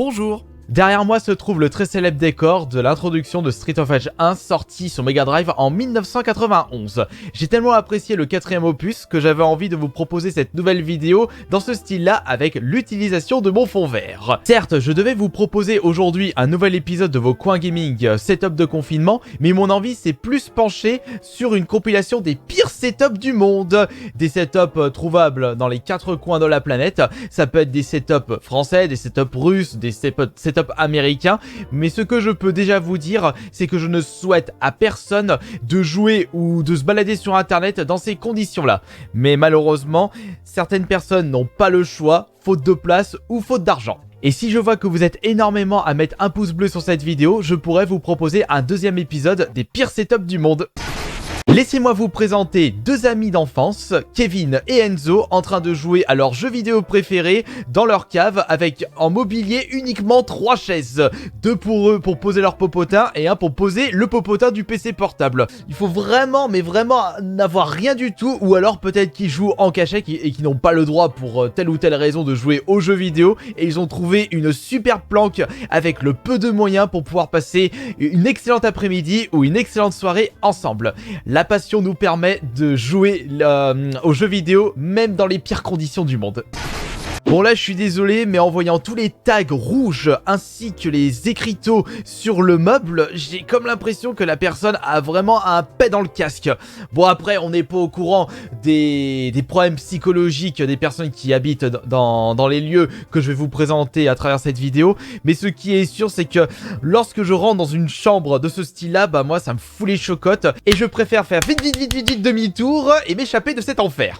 Bonjour. Derrière moi se trouve le très célèbre décor de l'introduction de Street of Rage 1 sorti sur Mega Drive en 1991. J'ai tellement apprécié le 4ème opus que j'avais envie de vous proposer cette nouvelle vidéo dans ce style-là avec l'utilisation de mon fond vert. Certes, je devais vous proposer aujourd'hui un nouvel épisode de vos coins gaming setup de confinement, mais mon envie s'est plus penchée sur une compilation des pires setups du monde. Des setups trouvables dans les 4 coins de la planète. Ça peut être des setups français, des setups russes, des setups américain, mais ce que je peux déjà vous dire, c'est que je ne souhaite à personne de jouer ou de se balader sur internet dans ces conditions-là. Mais malheureusement, certaines personnes n'ont pas le choix, faute de place ou faute d'argent. Et si je vois que vous êtes énormément à mettre un pouce bleu sur cette vidéo, je pourrais vous proposer un deuxième épisode des pires setups du monde. Laissez-moi vous présenter deux amis d'enfance, Kevin et Enzo, en train de jouer à leur jeu vidéo préféré dans leur cave avec en mobilier uniquement 3 chaises. 2 pour eux pour poser leur popotin et 1 pour poser le popotin du PC portable. Il faut vraiment, mais vraiment n'avoir rien du tout, ou alors peut-être qu'ils jouent en cachette et qu'ils n'ont pas le droit pour telle ou telle raison de jouer aux jeux vidéo et ils ont trouvé une super planque avec le peu de moyens pour pouvoir passer une excellente après-midi ou une excellente soirée ensemble. La passion nous permet de jouer aux jeux vidéo même dans les pires conditions du monde. Bon là je suis désolé, mais en voyant tous les tags rouges ainsi que les écriteaux sur le meuble, j'ai comme l'impression que la personne a vraiment un pet dans le casque. Bon après on n'est pas au courant des problèmes psychologiques des personnes qui habitent dans les lieux que je vais vous présenter à travers cette vidéo, mais ce qui est sûr c'est que lorsque je rentre dans une chambre de ce style là, bah moi ça me fout les chocottes et je préfère faire vite demi-tour et m'échapper de cet enfer.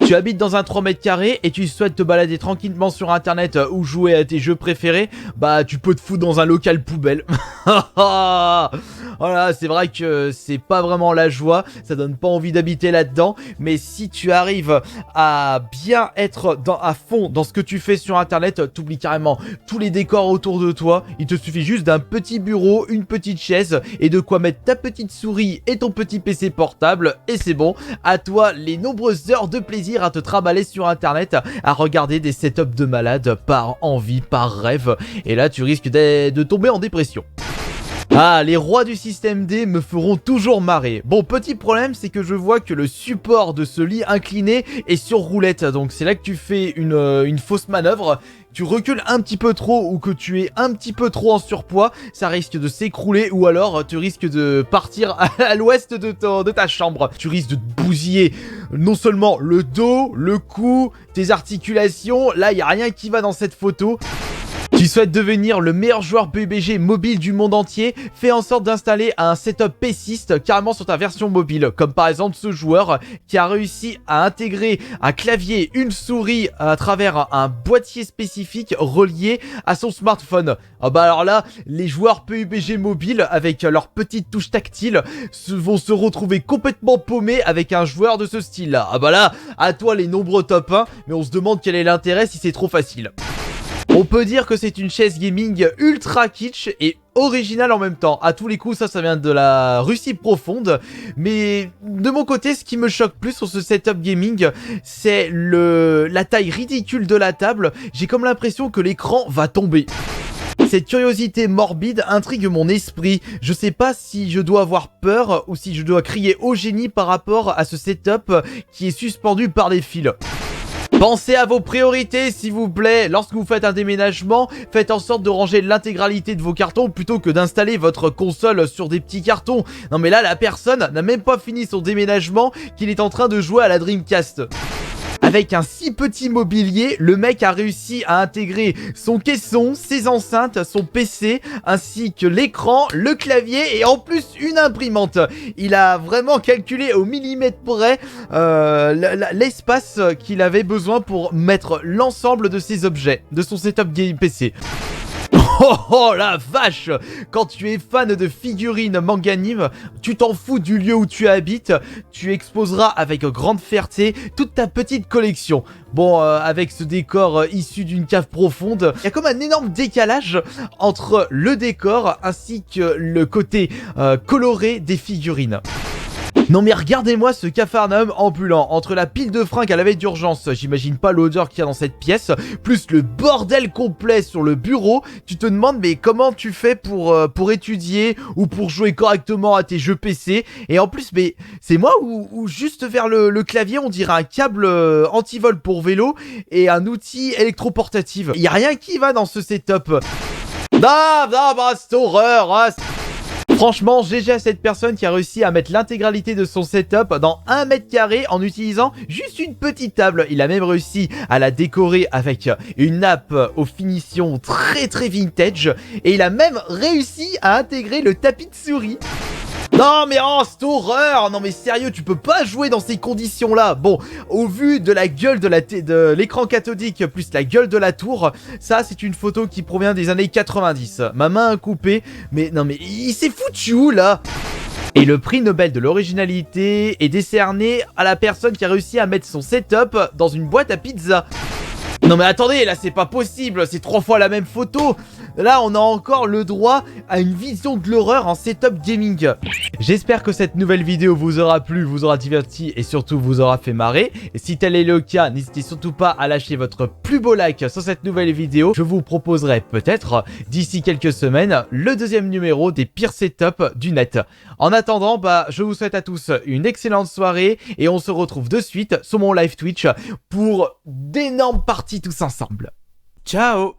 Tu habites dans un 3 mètres carrés et tu souhaites te balader tranquillement sur internet ou jouer à tes jeux préférés, bah tu peux te foutre dans un local poubelle. Voilà, c'est vrai que c'est pas vraiment la joie, ça donne pas envie d'habiter là-dedans, mais si tu arrives à bien être à fond dans ce que tu fais sur internet, t'oublies carrément tous les décors autour de toi, il te suffit juste d'un petit bureau, une petite chaise et de quoi mettre ta petite souris et ton petit PC portable et c'est bon, à toi les nombreuses heures de plaisir à te trimballer sur internet, à regarder des setups de malades par envie, par rêve, et là tu risques de tomber en dépression. Ah, les rois du système D me feront toujours marrer. Bon, petit problème, c'est que je vois que le support de ce lit incliné est sur roulette. Donc c'est là que tu fais une fausse manœuvre. Tu recules un petit peu trop ou que tu es un petit peu trop en surpoids, ça risque de s'écrouler ou alors tu risques de partir à l'ouest de ta chambre. Tu risques de te bousiller non seulement le dos, le cou, tes articulations. Là, il n'y a rien qui va dans cette photo. Tu souhaites devenir le meilleur joueur PUBG mobile du monde entier, fais en sorte d'installer un setup PCiste carrément sur ta version mobile, comme par exemple ce joueur qui a réussi à intégrer un clavier, une souris à travers un boîtier spécifique relié à son smartphone. Ah bah alors là, les joueurs PUBG mobile avec leurs petites touches tactiles vont se retrouver complètement paumés avec un joueur de ce style là. Ah bah là, à toi les nombreux top 1, mais on se demande quel est l'intérêt si c'est trop facile. On peut dire que c'est une chaise gaming ultra kitsch et originale en même temps. À tous les coups, ça vient de la Russie profonde. Mais de mon côté, ce qui me choque plus sur ce setup gaming, c'est la taille ridicule de la table. J'ai comme l'impression que l'écran va tomber. Cette curiosité morbide intrigue mon esprit. Je sais pas si je dois avoir peur ou si je dois crier au génie par rapport à ce setup qui est suspendu par des fils. Pensez à vos priorités s'il vous plaît. Lorsque vous faites un déménagement, faites en sorte de ranger l'intégralité de vos cartons plutôt que d'installer votre console sur des petits cartons. Non mais là la personne n'a même pas fini son déménagement qu'il est en train de jouer à la Dreamcast. Avec un si petit mobilier, le mec a réussi à intégrer son caisson, ses enceintes, son PC, ainsi que l'écran, le clavier et en plus une imprimante. Il a vraiment calculé au millimètre près l'espace qu'il avait besoin pour mettre l'ensemble de ses objets, de son setup game PC. Oh la vache! Quand tu es fan de figurines manga anime, tu t'en fous du lieu où tu habites, tu exposeras avec grande fierté toute ta petite collection. Bon, avec ce décor issu d'une cave profonde, il y a comme un énorme décalage entre le décor ainsi que le côté coloré des figurines. Non mais regardez-moi ce Capharnaüm ambulant, entre la pile de fringues à la veille d'urgence, j'imagine pas l'odeur qu'il y a dans cette pièce, plus le bordel complet sur le bureau, tu te demandes mais comment tu fais pour étudier ou pour jouer correctement à tes jeux PC, et en plus mais c'est moi ou juste vers le clavier on dirait un câble anti-vol pour vélo et un outil électroportatif. Y a rien qui va dans ce setup. Cette horreur, hein. Franchement, GG à cette personne qui a réussi à mettre l'intégralité de son setup dans 1 mètre carré en utilisant juste une petite table. Il a même réussi à la décorer avec une nappe aux finitions très vintage. Et il a même réussi à intégrer le tapis de souris. Non mais oh cette horreur. Non mais sérieux, tu peux pas jouer dans ces conditions là. Bon, au vu de la gueule de l'écran cathodique plus la gueule de la tour, ça c'est une photo qui provient des années 90. Ma main a coupé, mais non mais il s'est foutu où là? Et le prix Nobel de l'originalité est décerné à la personne qui a réussi à mettre son setup dans une boîte à pizza. Non mais attendez, là c'est pas possible, c'est 3 fois la même photo. Là on a encore le droit à une vision de l'horreur en setup gaming. J'espère que cette nouvelle vidéo vous aura plu, vous aura diverti et surtout vous aura fait marrer. Et si tel est le cas, n'hésitez surtout pas à lâcher votre plus beau like sur cette nouvelle vidéo. Je vous proposerai peut-être d'ici quelques semaines le deuxième numéro des pires setups du net. En attendant, je vous souhaite à tous une excellente soirée et on se retrouve de suite sur mon live Twitch pour d'énormes parties tous ensemble. Ciao!